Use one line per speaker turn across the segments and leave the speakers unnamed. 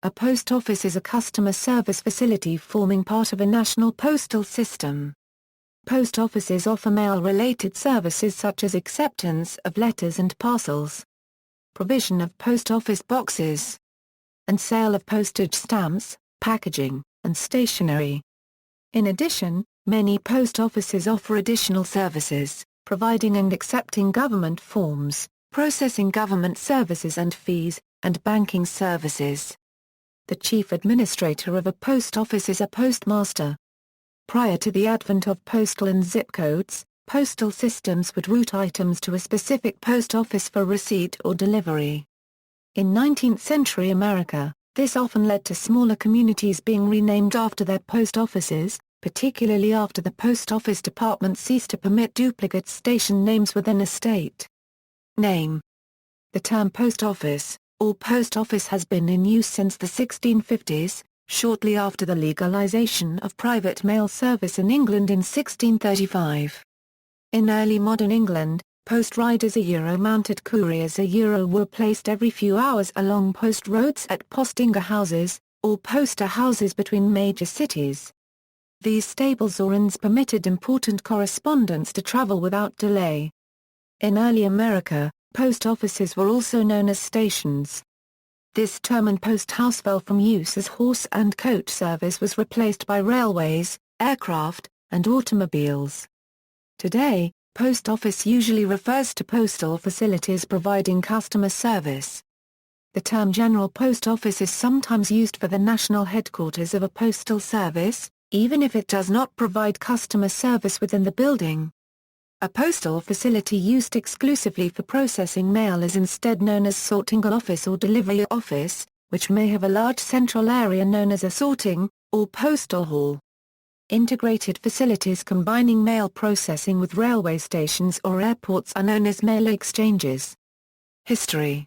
A post office is a customer service facility forming part of a national postal system. Post offices offer mail-related services such as acceptance of letters and parcels, provision of post office boxes, and sale of postage stamps, packaging, and stationery. In addition, many post offices offer additional services, providing and accepting government forms, processing government services and fees, and banking services. The chief administrator of a post office is a postmaster. Prior to the advent of postal and zip codes, postal systems would route items to a specific post office for receipt or delivery. In 19th-century America, this often led to smaller communities being renamed after their post offices, particularly after the Post Office Department ceased to permit duplicate station names within a state. Name. The term post office, or post office, has been in use since the 1650s, shortly after the legalization of private mail service in England in 1635. In early modern England, post riders mounted couriers were placed every few hours along post roads at postinger houses, or poster houses between major cities. These stables or inns permitted important correspondence to travel without delay. In early America, post offices were also known as stations. This term and post house fell from use as horse and coach service was replaced by railways, aircraft, and automobiles. Today, post office usually refers to postal facilities providing customer service. The term General Post Office is sometimes used for the national headquarters of a postal service, even if it does not provide customer service within the building. A postal facility used exclusively for processing mail is instead known as sorting office or delivery office, which may have a large central area known as a sorting, or postal hall. Integrated facilities combining mail processing with railway stations or airports are known as mail exchanges. History.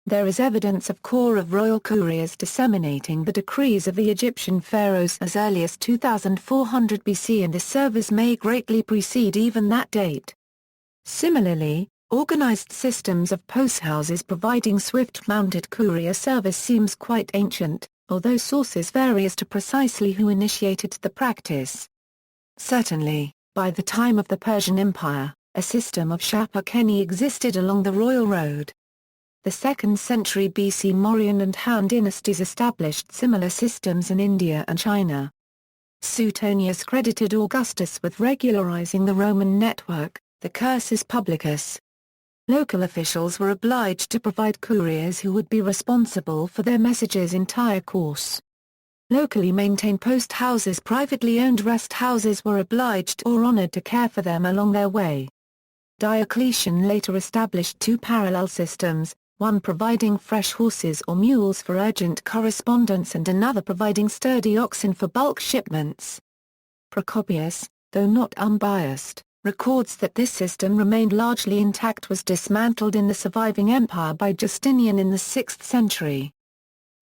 There is evidence of corps of royal couriers disseminating the decrees of the Egyptian pharaohs as early as 2400 BC, and the service may greatly precede even that date. Similarly, organized systems of posthouses providing swift-mounted courier service seems quite ancient, although sources vary as to precisely who initiated the practice. Certainly, by the time of the Persian Empire, a system of Shapa-Keni existed along the royal road. The 2nd century BC Mauryan and Han dynasties established similar systems in India and China. Suetonius credited Augustus with regularizing the Roman network, the cursus publicus. Local officials were obliged to provide couriers who would be responsible for their messages' entire course. Locally maintained post houses, privately owned rest houses, were obliged or honored to care for them along their way. Diocletian later established two parallel systems, one providing fresh horses or mules for urgent correspondence and another providing sturdy oxen for bulk shipments. Procopius, though not unbiased, records that this system remained largely intact was dismantled in the surviving empire by Justinian in the 6th century.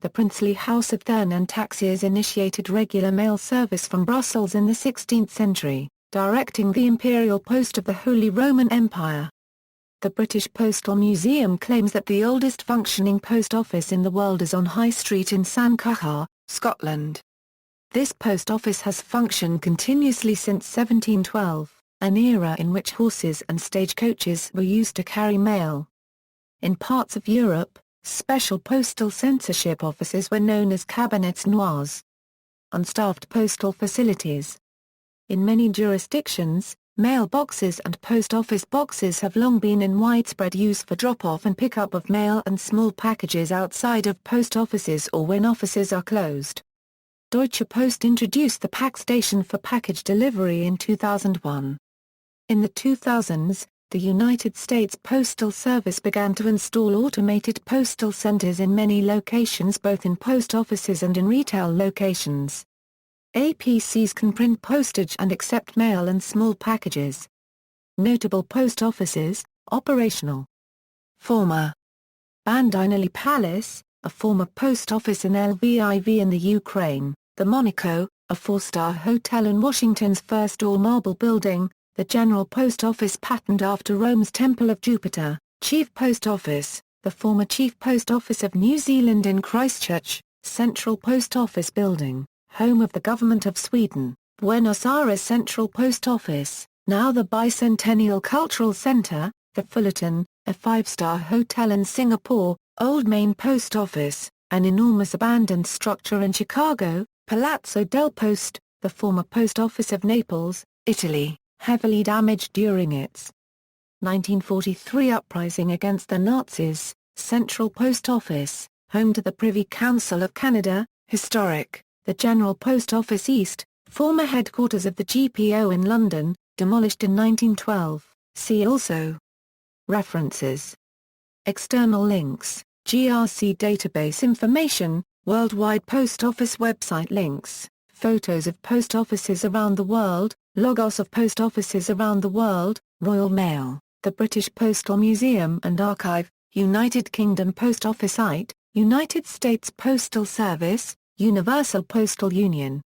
The princely house of Thurn and Taxiers initiated regular mail service from Brussels in the 16th century, directing the imperial post of the Holy Roman Empire. The British Postal Museum claims that the oldest functioning post office in the world is on High Street in Sandcuchar, Scotland. This post office has functioned continuously since 1712, an era in which horses and stagecoaches were used to carry mail. In parts of Europe, special postal censorship offices were known as cabinets noirs. Unstaffed postal facilities. In many jurisdictions, mailboxes and post office boxes have long been in widespread use for drop-off and pick-up of mail and small packages outside of post offices or when offices are closed. Deutsche Post introduced the Pack Station for package delivery in 2001. In the 2000s, the United States Postal Service began to install automated postal centers in many locations, both in post offices and in retail locations. APCs can print postage and accept mail and small packages. Notable post offices, operational. Former Bandinelli Palace, a former post office in Lviv in the Ukraine, the Monaco, a four-star hotel in Washington's first all-marble building, the General Post Office patterned after Rome's Temple of Jupiter, Chief Post Office, the former Chief Post Office of New Zealand in Christchurch, Central Post Office Building, home of the Government of Sweden, Buenos Aires Central Post Office, now the Bicentennial Cultural Center, the Fullerton, a five-star hotel in Singapore, Old Main Post Office, an enormous abandoned structure in Chicago, Palazzo del Post, the former post office of Naples, Italy, heavily damaged during its 1943 uprising against the Nazis, Central Post Office, home to the Privy Council of Canada, historic, the General Post Office East, former headquarters of the GPO in London, demolished in 1912, see also. References. External links, GRC database information, Worldwide Post Office website links, photos of post offices around the world, logos of post offices around the world, Royal Mail, the British Postal Museum and Archive, United Kingdom Post Office site, United States Postal Service, Universal Postal Union.